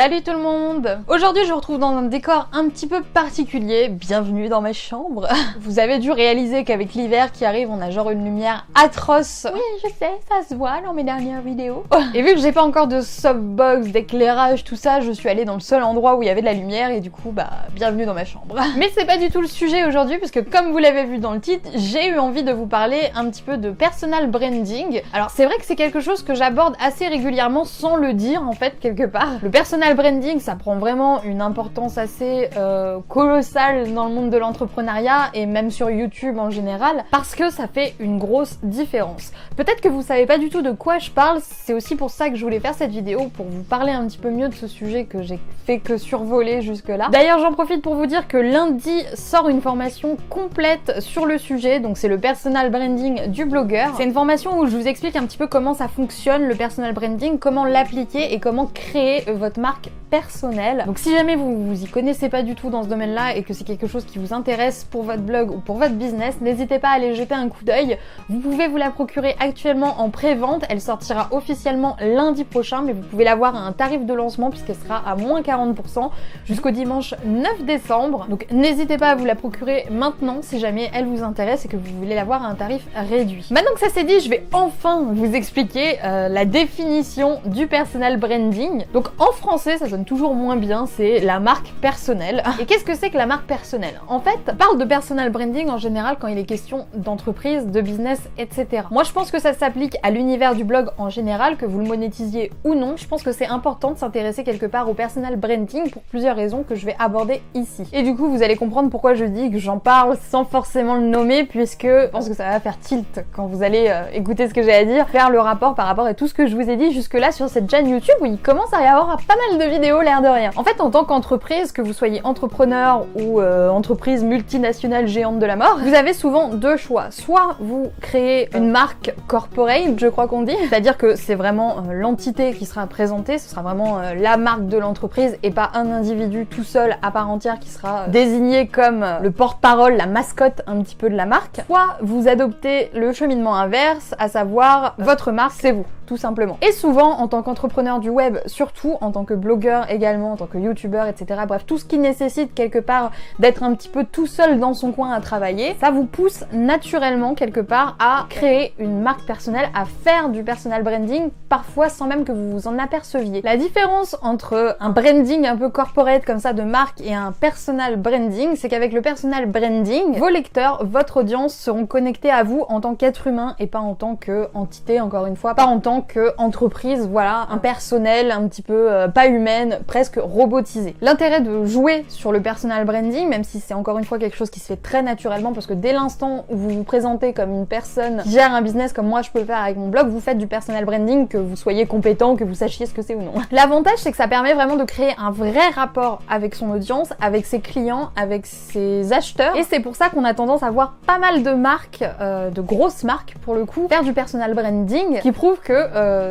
Salut tout le monde! Aujourd'hui je vous retrouve dans un décor un petit peu particulier, bienvenue dans ma chambre. Vous avez dû réaliser qu'avec l'hiver qui arrive on a genre une lumière atroce. Oui je sais, ça se voit dans mes dernières vidéos. Et vu que j'ai pas encore de softbox, d'éclairage, tout ça, je suis allée dans le seul endroit où il y avait de la lumière et du coup bah bienvenue dans ma chambre. Mais c'est pas du tout le sujet aujourd'hui parce que comme vous l'avez vu dans le titre, j'ai eu envie de vous parler un petit peu de personal branding. Alors c'est vrai que c'est quelque chose que j'aborde assez régulièrement sans le dire en fait quelque part. Le personal branding ça prend vraiment une importance assez colossale dans le monde de l'entrepreneuriat et même sur YouTube en général parce que ça fait une grosse différence. Peut-être que vous savez pas du tout de quoi je parle, c'est aussi pour ça que je voulais faire cette vidéo pour vous parler un petit peu mieux de ce sujet que j'ai fait que survoler jusque là. D'ailleurs j'en profite pour vous dire que lundi sort une formation complète sur le sujet, donc c'est le personal branding du blogueur. C'est une formation où je vous explique un petit peu comment ça fonctionne le personal branding, comment l'appliquer et comment créer votre marque personnelle. Donc si jamais vous y connaissez pas du tout dans ce domaine-là et que c'est quelque chose qui vous intéresse pour votre blog ou pour votre business, n'hésitez pas à aller jeter un coup d'œil. Vous pouvez vous la procurer actuellement en pré-vente, elle sortira officiellement lundi prochain, mais vous pouvez l'avoir à un tarif de lancement puisqu'elle sera à moins 40% jusqu'au dimanche 9 décembre. Donc n'hésitez pas à vous la procurer maintenant si jamais elle vous intéresse et que vous voulez l'avoir à un tarif réduit. Maintenant que ça c'est dit, je vais enfin vous expliquer la définition du personal branding. Donc en français, ça sonne toujours moins bien, c'est la marque personnelle. Et qu'est-ce que c'est que la marque personnelle? En fait, on parle de personal branding en général quand il est question d'entreprise, de business, etc. Moi je pense que ça s'applique à l'univers du blog en général, que vous le monétisiez ou non. Je pense que c'est important de s'intéresser quelque part au personal branding pour plusieurs raisons que je vais aborder ici. Et du coup, vous allez comprendre pourquoi je dis que j'en parle sans forcément le nommer, puisque je pense que ça va faire tilt quand vous allez écouter ce que j'ai à dire, faire le rapport par rapport à tout ce que je vous ai dit jusque là sur cette chaîne YouTube où il commence à y avoir pas mal de vidéos l'air de rien. En fait, en tant qu'entreprise, que vous soyez entrepreneur ou entreprise multinationale géante de la mort, vous avez souvent deux choix. Soit vous créez une marque corporate, je crois qu'on dit, c'est-à-dire que c'est vraiment l'entité qui sera présentée, ce sera vraiment la marque de l'entreprise et pas un individu tout seul à part entière qui sera désigné comme le porte-parole, la mascotte un petit peu de la marque. Soit vous adoptez le cheminement inverse, à savoir votre marque c'est vous, tout simplement. Et souvent, en tant qu'entrepreneur du web, surtout en tant que blogueur également, en tant que youtubeur, etc. Bref, tout ce qui nécessite quelque part d'être un petit peu tout seul dans son coin à travailler, ça vous pousse naturellement quelque part à créer une marque personnelle, à faire du personal branding, parfois sans même que vous vous en aperceviez. La différence entre un branding un peu corporate comme ça de marque et un personal branding, c'est qu'avec le personal branding, vos lecteurs, votre audience seront connectés à vous en tant qu'être humain et pas en tant qu'entité, encore une fois, pas en tant qu'entreprise, voilà, impersonnelle, un petit peu pas humaine, presque robotisée. L'intérêt de jouer sur le personal branding, même si c'est encore une fois quelque chose qui se fait très naturellement, parce que dès l'instant où vous vous présentez comme une personne qui gère un business comme moi je peux le faire avec mon blog, vous faites du personal branding, que vous soyez compétent, que vous sachiez ce que c'est ou non. L'avantage c'est que ça permet vraiment de créer un vrai rapport avec son audience, avec ses clients, avec ses acheteurs, et c'est pour ça qu'on a tendance à voir pas mal de marques, de grosses marques pour le coup, faire du personal branding, qui prouve que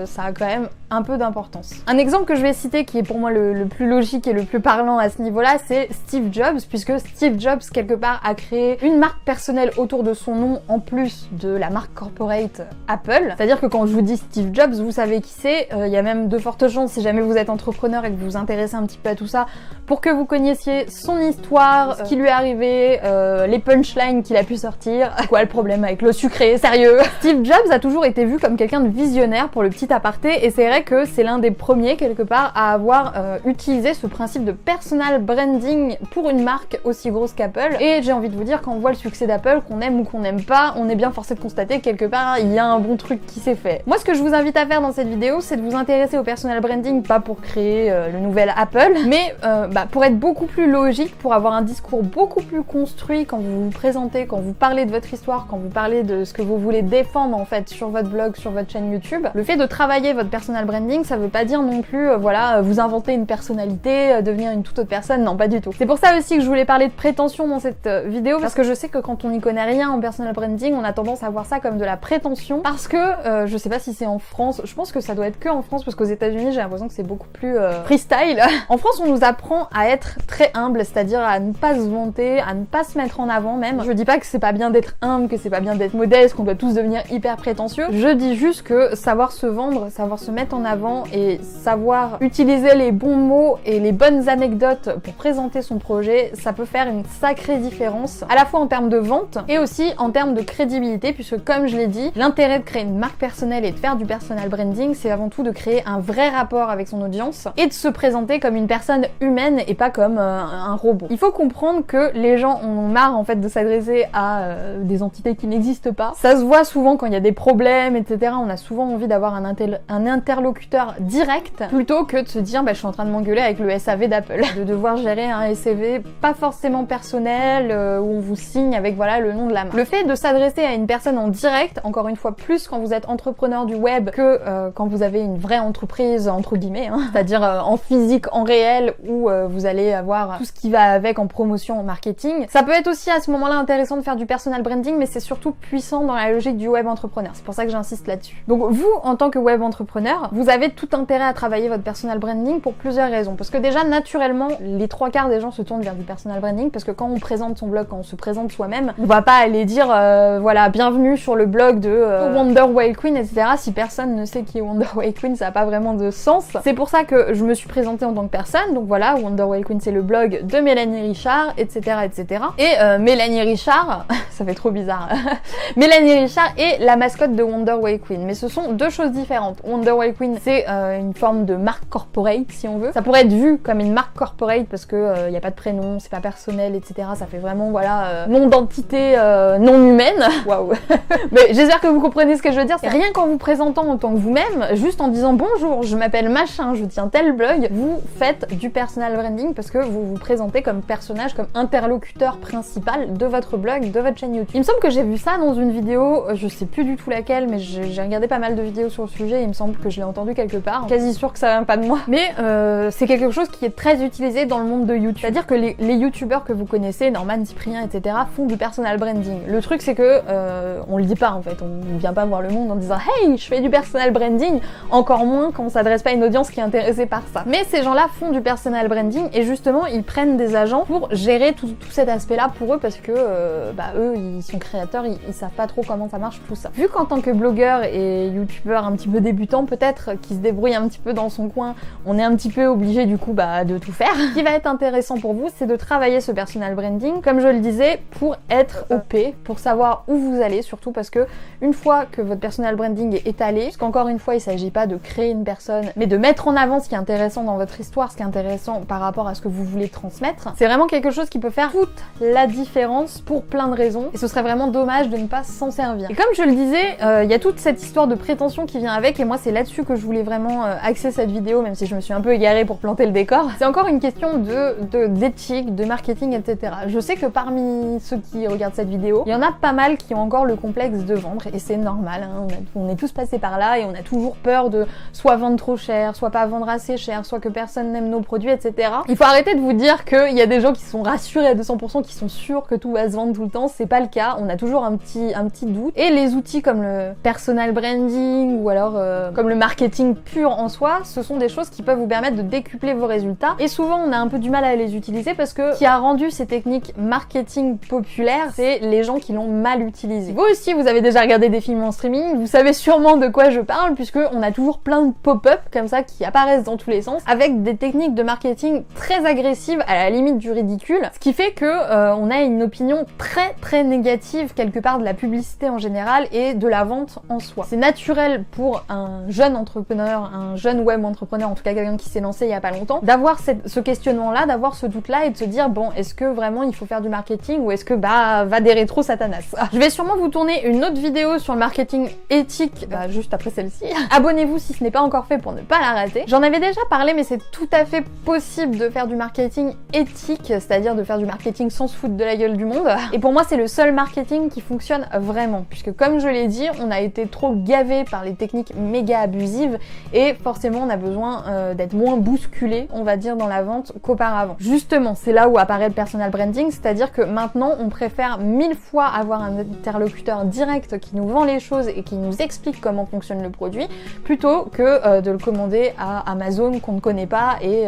ça a quand même un peu d'importance. Un exemple que je vais citer qui est pour moi le plus logique et le plus parlant à ce niveau-là, c'est Steve Jobs, puisque Steve Jobs quelque part a créé une marque personnelle autour de son nom en plus de la marque corporate Apple. C'est-à-dire que quand je vous dis Steve Jobs, vous savez qui c'est. Il y a même de fortes chances, si jamais vous êtes entrepreneur et que vous vous intéressez un petit peu à tout ça, pour que vous connaissiez son histoire, ce qui lui est arrivé, les punchlines qu'il a pu sortir. Quoi le problème avec le sucré, sérieux? Steve Jobs a toujours été vu comme quelqu'un de visionnaire, pour le petit aparté, et c'est vrai que c'est l'un des premiers quelque part à avoir utilisé ce principe de personal branding pour une marque aussi grosse qu'Apple. Et j'ai envie de vous dire, quand on voit le succès d'Apple, qu'on aime ou qu'on n'aime pas, on est bien forcé de constater que quelque part il y a un bon truc qui s'est fait. Moi ce que je vous invite à faire dans cette vidéo, c'est de vous intéresser au personal branding, pas pour créer le nouvel Apple, mais pour être beaucoup plus logique, pour avoir un discours beaucoup plus construit quand vous vous présentez, quand vous parlez de votre histoire, quand vous parlez de ce que vous voulez défendre en fait sur votre blog, sur votre chaîne YouTube. Le fait de travailler votre personal branding, ça veut pas dire non plus, voilà, vous inventer une personnalité, devenir une toute autre personne, non, pas du tout. C'est pour ça aussi que je voulais parler de prétention dans cette vidéo, parce que je sais que quand on n'y connaît rien en personal branding, on a tendance à voir ça comme de la prétention, parce que, je sais pas si c'est en France, je pense que ça doit être que en France, parce qu'aux États-Unis j'ai l'impression que c'est beaucoup plus freestyle. En France, on nous apprend à être très humble, c'est-à-dire à ne pas se vanter, à ne pas se mettre en avant même. Je dis pas que c'est pas bien d'être humble, que c'est pas bien d'être modeste, qu'on doit tous devenir hyper prétentieux. Je dis juste que savoir se vendre, savoir se mettre en avant et savoir utiliser les bons mots et les bonnes anecdotes pour présenter son projet, ça peut faire une sacrée différence, à la fois en termes de vente et aussi en termes de crédibilité, puisque comme je l'ai dit, l'intérêt de créer une marque personnelle et de faire du personal branding, c'est avant tout de créer un vrai rapport avec son audience et de se présenter comme une personne humaine et pas comme un robot. Il faut comprendre que les gens en ont marre en fait de s'adresser à des entités qui n'existent pas. Ça se voit souvent quand il y a des problèmes, etc. On a souvent envie d'avoir un interlocuteur direct plutôt que de se dire bah, je suis en train de m'engueuler avec le SAV d'Apple. De devoir gérer un SAV pas forcément personnel où on vous signe avec voilà le nom de la marque. Le fait de s'adresser à une personne en direct, encore une fois plus quand vous êtes entrepreneur du web que quand vous avez une vraie entreprise entre guillemets, hein, c'est-à-dire en physique, en réel, où vous allez avoir tout ce qui va avec en promotion, en marketing. Ça peut être aussi à ce moment-là intéressant de faire du personal branding, mais c'est surtout puissant dans la logique du web entrepreneur. C'est pour ça que j'insiste là-dessus. Donc vous, en tant que web entrepreneur, vous avez tout intérêt à travailler votre personal branding pour plusieurs raisons. Parce que déjà, naturellement, les 3/4 des gens se tournent vers du personal branding parce que quand on présente son blog, quand on se présente soi-même, on va pas aller dire voilà, bienvenue sur le blog de Wonder Whale Queen, etc. Si personne ne sait qui est Wonder Whale Queen, ça a pas vraiment de sens. C'est pour ça que je me suis présentée en tant que personne. Donc voilà, Wonder Whale Queen, c'est le blog de Mélanie Richard, etc., etc. Et Mélanie Richard, ça fait trop bizarre. Mélanie Richard est la mascotte de Wonder Whale Queen, mais ce sont deux choses différentes. Wonder Whale Queen, c'est une forme de marque corporate, si on veut. Ça pourrait être vu comme une marque corporate parce que y a pas de prénom, c'est pas personnel, etc. Ça fait vraiment voilà nom d'entité non humaine. Waouh. Mais j'espère que vous comprenez ce que je veux dire. C'est rien qu'en vous présentant en tant que vous-même, juste en disant bonjour, je m'appelle machin, je tiens tel blog, vous faites du personal branding parce que vous vous présentez comme personnage, comme interlocuteur principal de votre blog, de votre chaîne YouTube. Il me semble que j'ai vu ça dans une vidéo, je sais plus du tout laquelle, mais j'ai regardé pas mal de vidéos sur le sujet, il me semble que je l'ai entendu quelque part. Quasi sûr que ça vient pas de moi. Mais c'est quelque chose qui est très utilisé dans le monde de YouTube. C'est-à-dire que les youtubeurs que vous connaissez, Norman, Cyprien, etc., font du personal branding. Le truc c'est que on le dit pas en fait, on vient pas voir le monde en disant hey, je fais du personal branding, encore moins quand on s'adresse pas à une audience qui est intéressée par ça. Mais ces gens-là font du personal branding et justement ils prennent des agents pour gérer tout cet aspect-là pour eux parce que eux ils sont créateurs, ils savent pas trop comment ça marche tout ça. Vu qu'en tant que blogueur et youtubeur un petit peu débutant peut-être, qui se débrouille un petit peu dans son coin, on est un petit peu obligé du coup de tout faire. Ce qui va être intéressant pour vous, c'est de travailler ce personal branding, comme je le disais, pour être OP, pour savoir où vous allez, surtout parce que une fois que votre personal branding est étalé, parce qu'encore une fois il s'agit pas de créer une personne, mais de mettre en avant ce qui est intéressant dans votre histoire, ce qui est intéressant par rapport à ce que vous voulez transmettre, c'est vraiment quelque chose qui peut faire toute la différence pour plein de raisons, et ce serait vraiment dommage de ne pas s'en servir. Et comme je le disais, il y a toute cette histoire de prétention qui vient avec, et moi c'est là-dessus que je voulais vraiment axer cette vidéo, même si je me suis un peu égarée pour planter le décor. C'est encore une question d'éthique, de marketing, etc. Je sais que parmi ceux qui regardent cette vidéo, il y en a pas mal qui ont encore le complexe de vendre, et c'est normal, hein, on est tous passés par là, et on a toujours peur de soit vendre trop cher, soit pas vendre assez cher, soit que personne n'aime nos produits, etc. Il faut arrêter de vous dire qu'il y a des gens qui sont rassurés à 200%, qui sont sûrs que tout va se vendre tout le temps, c'est pas le cas, on a toujours un petit doute, et les outils comme le personal branding, ou alors comme le marketing pur en soi, ce sont des choses qui peuvent vous permettre de décupler vos résultats, et souvent on a un peu du mal à les utiliser parce que ce qui a rendu ces techniques marketing populaires, c'est les gens qui l'ont mal utilisé. Vous aussi, vous avez déjà regardé des films en streaming, vous savez sûrement de quoi je parle, puisque on a toujours plein de pop-up comme ça qui apparaissent dans tous les sens, avec des techniques de marketing très agressives, à la limite du ridicule, ce qui fait que on a une opinion très négative quelque part de la publicité en général et de la vente en soi. C'est naturel pour un jeune entrepreneur, un jeune web entrepreneur, en tout cas quelqu'un qui s'est lancé il y a pas longtemps, d'avoir ce questionnement-là, d'avoir ce doute-là et de se dire bon, est-ce que vraiment il faut faire du marketing ou est-ce que va des rétros satanas. Je vais sûrement vous tourner une autre vidéo sur le marketing éthique juste après celle-ci. Abonnez-vous si ce n'est pas encore fait pour ne pas la rater. J'en avais déjà parlé, mais c'est tout à fait possible de faire du marketing éthique, c'est-à-dire de faire du marketing sans se foutre de la gueule du monde. Et pour moi, c'est le seul marketing qui fonctionne vraiment, puisque comme je l'ai dit, on a été trop gavé par les techniques méga abusives et forcément on a besoin d'être moins bousculé, on va dire, dans la vente qu'auparavant. Justement, c'est là où apparaît le personal branding, c'est-à-dire que maintenant on préfère 1000 fois avoir un interlocuteur direct qui nous vend les choses et qui nous explique comment fonctionne le produit, plutôt que de le commander à Amazon qu'on ne connaît pas et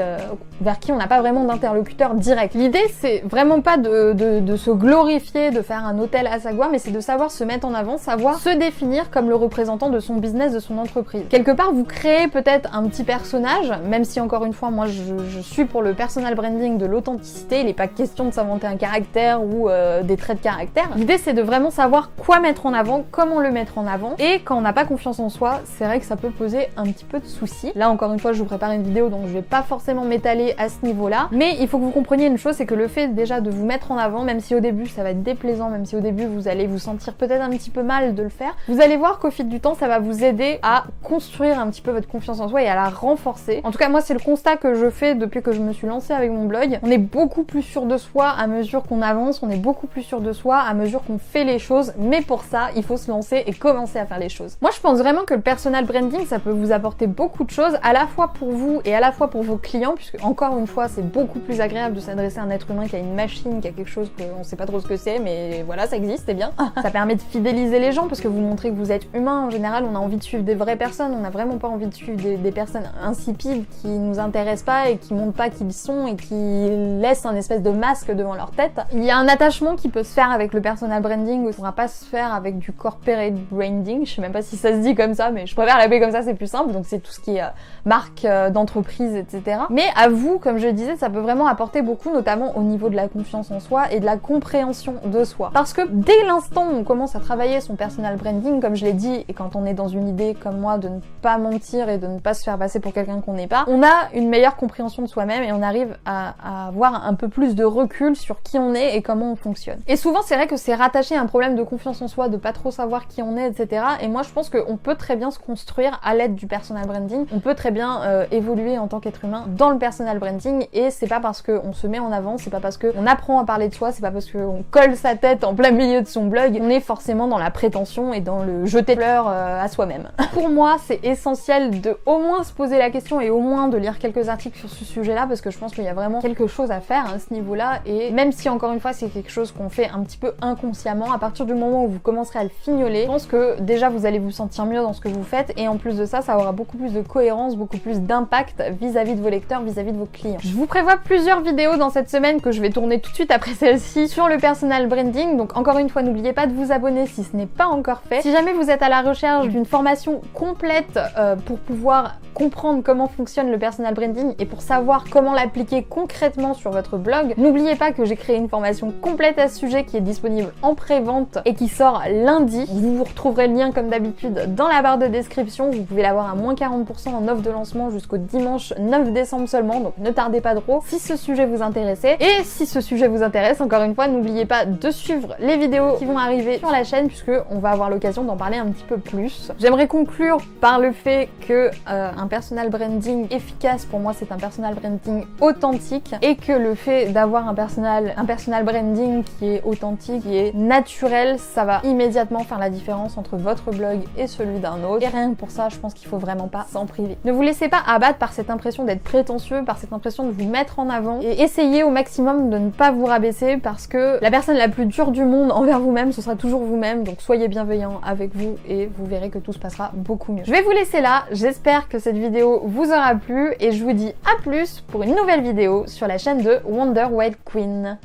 vers qui on n'a pas vraiment d'interlocuteur direct. L'idée, c'est vraiment pas de se glorifier, de faire un hôtel à Sagua, mais c'est de savoir se mettre en avant, savoir se définir comme le représentant de son business, de son entreprise. Quelque part, vous créez peut-être un petit personnage, même si encore une fois, moi je suis pour le personal branding de l'authenticité, il n'est pas question de s'inventer un caractère ou des traits de caractère. L'idée c'est de vraiment savoir quoi mettre en avant, comment le mettre en avant, et quand on n'a pas confiance en soi, c'est vrai que ça peut poser un petit peu de soucis. Là encore une fois, je vous prépare une vidéo donc je vais pas forcément m'étaler à ce niveau-là, mais il faut que vous compreniez une chose, c'est que le fait déjà de vous mettre en avant, même si au début ça va être déplaisant, même si au début vous allez vous sentir peut-être un petit peu mal de le faire, vous allez voir qu'au fil du temps ça va vous aider à construire un petit peu votre confiance en soi et à la renforcer. En tout cas moi c'est le constat que je fais depuis que je me suis lancée avec mon blog. On est beaucoup plus sûr de soi à mesure qu'on avance, on est beaucoup plus sûr de soi à mesure qu'on fait les choses, mais pour ça il faut se lancer et commencer à faire les choses. Moi je pense vraiment que le personal branding ça peut vous apporter beaucoup de choses, à la fois pour vous et à la fois pour vos clients, puisque encore une fois c'est beaucoup plus agréable de s'adresser à un être humain qu'à une machine, qu'à quelque chose qu'on sait pas trop ce que c'est, mais voilà ça existe, c'est bien. Ça permet de fidéliser les gens parce que vous montrez que vous êtes humain. En général on a envie de suivre des vraies personnes, on n'a vraiment pas envie de suivre des personnes insipides qui nous intéressent pas et qui montrent pas qui ils sont et qui laissent un espèce de masque devant leur tête. Il y a un attachement qui peut se faire avec le personal branding, ou ça pourra pas se faire avec du corporate branding, je sais même pas si ça se dit comme ça, mais je préfère l'appeler comme ça, c'est plus simple, donc c'est tout ce qui est marque d'entreprise, etc. Mais à vous, comme je disais, ça peut vraiment apporter beaucoup, notamment au niveau de la confiance en soi et de la compréhension de soi. Parce que dès l'instant où on commence à travailler son personal branding, comme je l'ai dit, et quand on est dans une idée comme moi de ne pas mentir et de ne pas se faire passer pour quelqu'un qu'on n'est pas, on a une meilleure compréhension de soi-même et on arrive à avoir un peu plus de recul sur qui on est et comment on fonctionne. Et souvent c'est vrai que c'est rattaché à un problème de confiance en soi, de pas trop savoir qui on est, etc. Et moi je pense qu'on peut très bien se construire à l'aide du personal branding, on peut très bien évoluer en tant qu'être humain dans le personal branding, et c'est pas parce qu'on se met en avant, c'est pas parce qu'on apprend à parler de soi, c'est pas parce qu'on colle sa tête en plein milieu de son blog, on est forcément dans la prétention et dans le jeter de fleurs à soi-même. Pour moi c'est essentiel de au moins se poser la question et au moins de lire quelques articles sur ce sujet-là, parce que je pense qu'il y a vraiment quelque chose à faire à ce niveau-là, et même si encore une fois c'est quelque chose qu'on fait un petit peu inconsciemment, à partir du moment où vous commencerez à le fignoler, je pense que déjà vous allez vous sentir mieux dans ce que vous faites, et en plus de ça, ça aura beaucoup plus de cohérence, beaucoup plus d'impact vis-à-vis de vos lecteurs, vis-à-vis de vos clients. Je vous prévois plusieurs vidéos dans cette semaine que je vais tourner tout de suite après celle-ci sur le personal branding, donc encore une fois n'oubliez pas de vous abonner si ce n'est pas encore fait. Si jamais vous êtes à la recherche d'une formation complète pour pouvoir comprendre comment fonctionne le personal branding et pour savoir comment l'appliquer concrètement sur votre blog, n'oubliez pas que j'ai créé une formation complète à ce sujet qui est disponible en pré-vente et qui sort lundi. Vous retrouverez le lien comme d'habitude dans la barre de description, vous pouvez l'avoir à moins 40% en offre de lancement jusqu'au dimanche 9 décembre seulement, donc ne tardez pas trop si ce sujet vous intéressait. Et si ce sujet vous intéresse, encore une fois, n'oubliez pas de suivre les vidéos qui vont arriver sur la chaîne puisque on va avoir l'occasion d'en parler un petit peu plus. J'aimerais conclure par le fait que un personal branding efficace, pour moi c'est un personal branding authentique, et que le fait d'avoir un personal branding qui est authentique, qui est naturel, ça va immédiatement faire la différence entre votre blog et celui d'un autre. Et rien que pour ça, je pense qu'il faut vraiment pas s'en priver. Ne vous laissez pas abattre par cette impression d'être prétentieux, par cette impression de vous mettre en avant, et essayez au maximum de ne pas vous rabaisser, parce que la personne la plus dure du monde envers vous-même, ce sera toujours vous-même, donc soyez bienveillant avec vous et vous verrez que tout se passera beaucoup mieux. Je vais vous laisser là, j'espère que cette vidéo vous aura plu et je vous dis à plus pour une nouvelle vidéo sur la chaîne de Wonder Wild Queen.